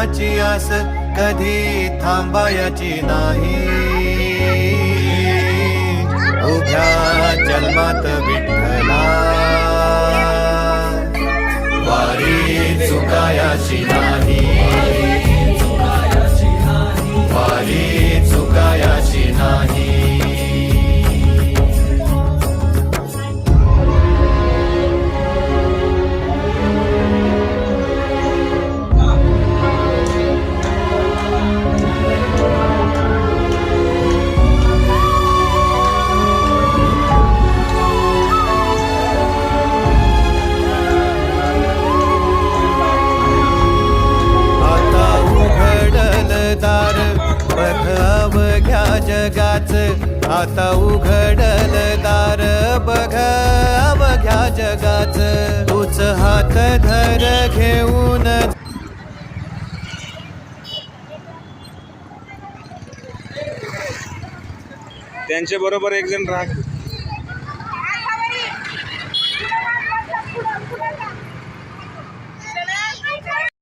देवाची आस कधी थांबायची नाही. उभ्या जन्मात विठ्ठला वारी चुकायाची नाही. वारी चुकायाची नाही. आता उघडल दार बघ अवघ्या जगाच. तूच हात धर घेऊन त्यांच्या बरोबर एक जण राहत.